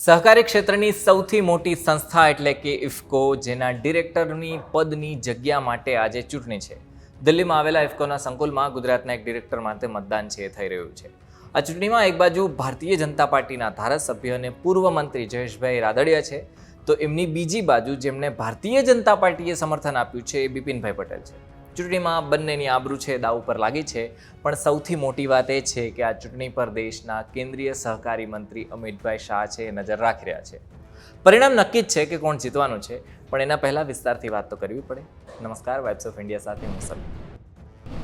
સહકારી ક્ષેત્રની સૌથી મોટી સંસ્થા એટલે કે ઇફકો, જેના ડિરેક્ટરની પદની જગ્યા માટે આજે ચૂંટણી છે. દિલ્હીમાં આવેલા ઇફકોના સંકુલમાં ગુજરાતના એક ડિરેક્ટર માટે મતદાન છે થઈ રહ્યું છે. આ ચૂંટણીમાં એક બાજુ ભારતીય જનતા પાર્ટીના ધારાસભ્ય અને પૂર્વ મંત્રી જયેશભાઈ રાદડિયા છે, તો એમની બીજી બાજુ જેમને ભારતીય જનતા પાર્ટીએ સમર્થન આપ્યું છે એ બિપિનભાઈ પટેલ છે. ચૂંટણીમાં બંનેની આબરૂ છે દાવ ઉપર લાગી છે, પણ સૌથી મોટી વાત એ છે કે આ ચૂંટણી પર દેશના કેન્દ્રીય સહકારી મંત્રી અમિતભાઈ શાહ છે એ નજર રાખી રહ્યા છે. પરિણામ નક્કી જ છે કે કોણ જીતવાનું છે, પણ એના પહેલાં વિસ્તારથી વાત તો કરવી પડે. નમસ્કાર, વાઇબ્સ ઓફ ઇન્ડિયા સાથે હું સલીમ.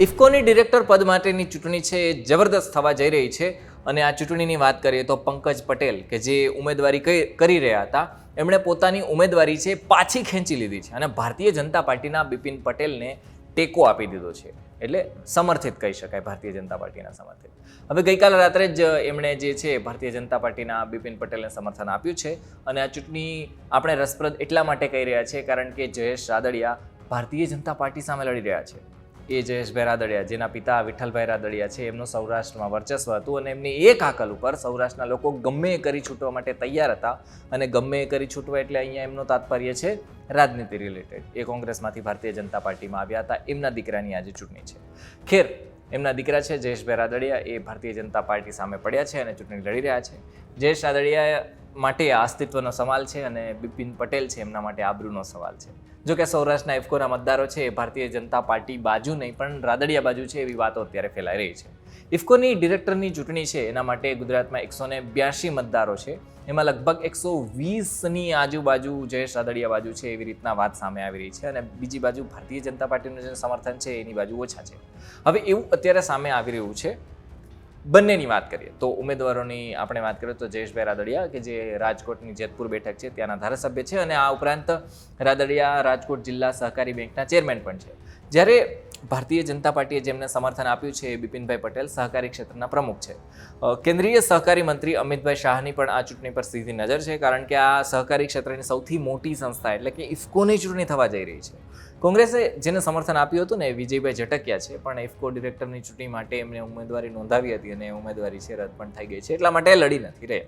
ઇફકોની ડિરેક્ટર પદ માટેની ચૂંટણી છે એ જબરદસ્ત થવા જઈ રહી છે, અને આ ચૂંટણીની વાત કરીએ તો પંકજ પટેલ કે જે ઉમેદવારી કરી રહ્યા હતા, એમણે પોતાની ઉમેદવારી છે પાછી ખેંચી લીધી છે અને ભારતીય જનતા પાર્ટીના બિપિન પટેલને ટેકો આપી દીધો છે. એટલે સમર્થિત કહી શકાય, ભારતીય જનતા પાર્ટીના સમર્થિત. હવે ગઈકાલે રાત્રે જ એમણે જે છે ભારતીય જનતા પાર્ટીના બિપિન પટેલને સમર્થન આપ્યું છે, અને આ ચૂંટણી આપણે રસપ્રદ એટલા માટે કહી રહ્યા છે કારણ કે જયેશ રાદડિયા ભારતીય જનતા પાર્ટી સામે લડી રહ્યા છે. એ જયેશભાઈ રાદડિયા, જેના પિતા વિઠ્ઠલભાઈ રાદડિયા છે, એમનું સૌરાષ્ટ્રમાં વર્ચસ્વ હતું અને એમની એક હાકલ ઉપર સૌરાષ્ટ્રના લોકો ગમે એ કરી છૂટવા માટે તૈયાર હતા. અને ગમે એ કરી છૂટવા એટલે અહીંયા એમનો તાત્પર્ય છે રાજનીતિ રિલેટેડ. એ કોંગ્રેસમાંથી ભારતીય જનતા પાર્ટીમાં આવ્યા હતા. એમના દીકરાની આજે ચૂંટણી છે. ખેર, એમના દીકરા છે જયેશભાઈ રાદડિયા, એ ભારતીય જનતા પાર્ટી સામે પડ્યા છે અને ચૂંટણી લડી રહ્યા છે. જયેશ રાદડિયા માટે અસ્તિત્વનો સવાલ છે અને બિપિન પટેલ છે એમના માટે આબરૂનો સવાલ છે. જો કે સૌરાષ્ટ્રના ઇફકોના મતદારો છે એ ભારતીય જનતા પાર્ટી બાજુ નહીં પણ રાદડિયા બાજુ છે એવી વાતો અત્યારે ફેલાઈ રહી છે. ઇફકોની ડિરેક્ટરની ચૂંટણી છે એના માટે ગુજરાતમાં 182 મતદારો છે, એમાં લગભગ 120ની આજુબાજુ જયેશ રાદડિયા બાજુ છે એવી રીતના વાત સામે આવી રહી છે, અને બીજી બાજુ ભારતીય જનતા પાર્ટીનું જે સમર્થન છે એની બાજુ ઓછા છે. હવે એવું અત્યારે સામે આવી રહ્યું છે. બંનેની વાત કરીએ તો ઉમેદવારોની આપણે વાત કરીએ તો જયેશભાઈ રાદડિયા કે જે રાજકોટની જેતપુર બેઠક છે ત્યાંના ધારાસભ્ય છે, અને આ ઉપરાંત રાદડિયા રાજકોટ જિલ્લા સહકારી બેંકના ચેરમેન પણ છે. જ્યારે ભારતીય જનતા પાર્ટીએ જેમને સમર્થન આપ્યું છે એ બિપિનભાઈ પટેલ સહકારી ક્ષેત્રના પ્રમુખ છે. કેન્દ્રીય સહકારી મંત્રી અમિતભાઈ શાહની પણ આ ચૂંટણી પર સીધી નજર છે, કારણ કે આ સહકારી ક્ષેત્રની સૌથી મોટી સંસ્થા એટલે કે ઇફકોની ચૂંટણી થવા જઈ રહી છે. કોંગ્રેસે જેને સમર્થન આપ્યું હતું ને એ વિજયભાઈ ઝટકિયા છે, પણ ઇફકો ડિરેક્ટરની ચૂંટણી માટે એમણે ઉમેદવારી નોંધાવી હતી અને ઉમેદવારી છે રદ પણ થઈ ગઈ છે, એટલા માટે લડી નથી રહ્યા.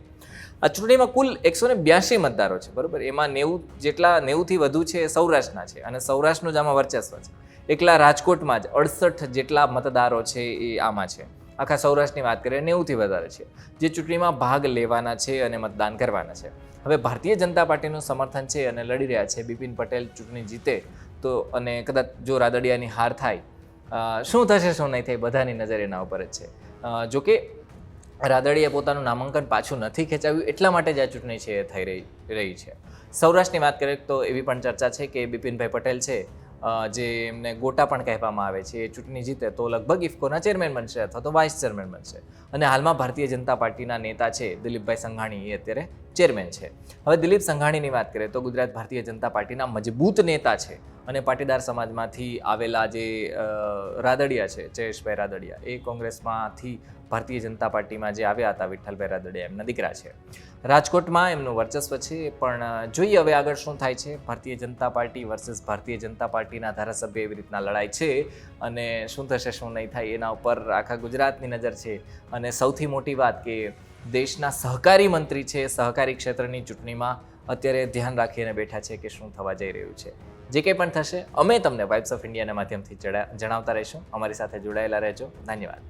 આ ચૂંટણીમાં કુલ 182 મતદારો છે, બરોબર. એમાં 90થી વધુ છે એ સૌરાષ્ટ્રના છે, અને સૌરાષ્ટ્રનું જ આમાં વર્ચસ્વ છે. એકલા રાજકોટમાં જ 68 જેટલા મતદારો છે એ આમાં છે. આખા સૌરાષ્ટ્રની વાત કરીએ 90થી વધારે છે જે ચૂંટણીમાં ભાગ લેવાના છે અને મતદાન કરવાના છે. હવે ભારતીય જનતા પાર્ટીનું સમર્થન છે અને લડી રહ્યા છે. બિપિન પટેલ ચૂંટણી જીતે તો, અને કદાચ જો રાદડિયાની હાર થાય, શું થશે શું નહીં થાય બધાની નજર એના ઉપર જ છે. જોકે રાદડિયાએ પોતાનું નામાંકન પાછું નથી ખેંચાવ્યું, એટલા માટે જ આ ચૂંટણી છે એ થઈ રહી છે. સૌરાષ્ટ્રની વાત કરીએ તો એવી પણ ચર્ચા છે કે બિપિનભાઈ પટેલ છે, જે એમને ગોટા પણ કહેવામાં આવે છે, એ ચૂંટણી જીતે તો લગભગ ઇફકોના ચેરમેન બનશે અથવા તો વાઇસ ચેરમેન બનશે. અને હાલમાં ભારતીય જનતા પાર્ટીના નેતા છે દિલીપભાઈ સંઘાણી, એ અત્યારે ચેરમેન છે. હવે દિલીપ સંઘાણીની વાત કરીએ તો ગુજરાત ભારતીય જનતા પાર્ટીના મજબૂત નેતા છે, અને પાટીદાર સમાજમાંથી આવેલા જે રાદડિયા છે જયેશભાઈ રાદડિયા, એ કોંગ્રેસમાંથી ભારતીય જનતા પાર્ટીમાં જે આવ્યા હતા વિઠ્ઠલભાઈ રાદડિયા, એમના દીકરા છે. રાજકોટમાં એમનું વર્ચસ્વ છે, પણ જોઈએ હવે આગળ શું થાય છે. ભારતીય જનતા પાર્ટી વર્સિસ ભારતીય જનતા પાર્ટીના ધારાસભ્ય એવી રીતના લડાઈ છે, અને શું થશે શું નહીં થાય એના ઉપર આખા ગુજરાતની નજર છે. અને સૌથી મોટી વાત કે દેશના સહકારી મંત્રી છે, સહકારી ક્ષેત્રની ચૂંટણીમાં અત્યારે ધ્યાન રાખીને બેઠા છે કે શું થવા જઈ રહ્યું છે. જે કંઈ પણ થશે અમે તમને વાઇબ્સ ઓફ ઇન્ડિયાના માધ્યમથી જણાવતા રહીશું. અમારી સાથે જોડાયેલા રહેજો. ધન્યવાદ.